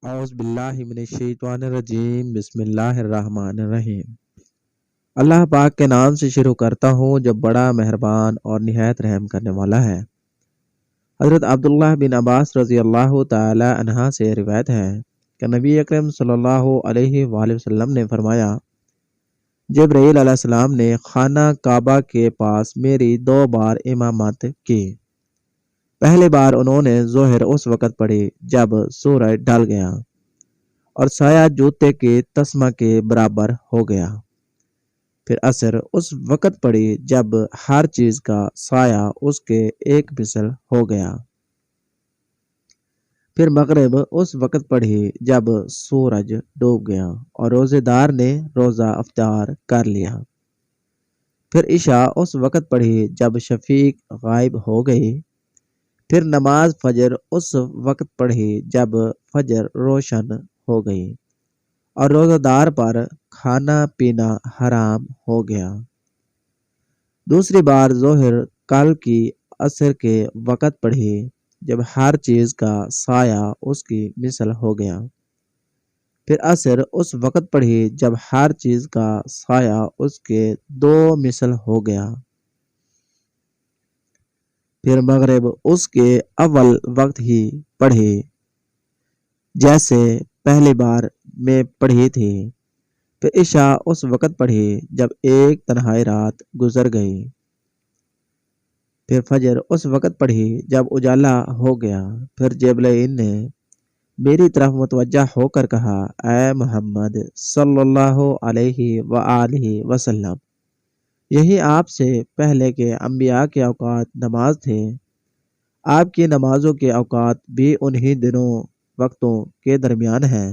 اعوذ باللہ من الشیطان الرجیم بسم اللہ الرحمن الرحیم۔ اللہ پاک کے نام سے شروع کرتا ہوں جو بڑا مہربان اور نہایت رحم کرنے والا ہے۔ حضرت عبداللہ بن عباس رضی اللہ تعالی عنہ سے روایت ہے کہ نبی اکرم صلی اللہ علیہ وآلہ وسلم نے فرمایا، جبرائیل علیہ السلام نے خانہ کعبہ کے پاس میری 2 بار امامت کی۔ پہلی بار انہوں نے ظہر اس وقت پڑھی جب سورج ڈھل گیا اور سایہ جوتے کے تسمہ کے برابر ہو گیا۔ پھر عصر اس وقت پڑھی جب ہر چیز کا سایہ اس کے ایک مثل ہو گیا۔ پھر مغرب اس وقت پڑھی جب سورج ڈوب گیا اور روزے دار نے روزہ افطار کر لیا۔ پھر عشاء اس وقت پڑھی جب شفیق غائب ہو گئی۔ پھر نماز فجر اس وقت پڑھی جب فجر روشن ہو گئی اور روزہ دار پر کھانا پینا حرام ہو گیا۔ دوسری بار ظہر کل کی عصر کے وقت پڑھی جب ہر چیز کا سایہ اس کی مثل ہو گیا۔ پھر عصر اس وقت پڑھی جب ہر چیز کا سایہ اس کے 2 مثل ہو گیا۔ پھر مغرب اس کے اول وقت ہی پڑھی جیسے پہلی بار میں پڑھی تھی۔ پھر عشاء اس وقت پڑھی جب ایک تنہائی رات گزر گئی۔ پھر فجر اس وقت پڑھی جب اجالا ہو گیا۔ پھر جبرائیل نے میری طرف متوجہ ہو کر کہا، اے محمد صلی اللہ علیہ وآلہ وسلم، یہی آپ سے پہلے کے انبیاء کے اوقات نماز تھے۔ آپ کی نمازوں کے اوقات بھی انہی دنوں وقتوں کے درمیان ہیں۔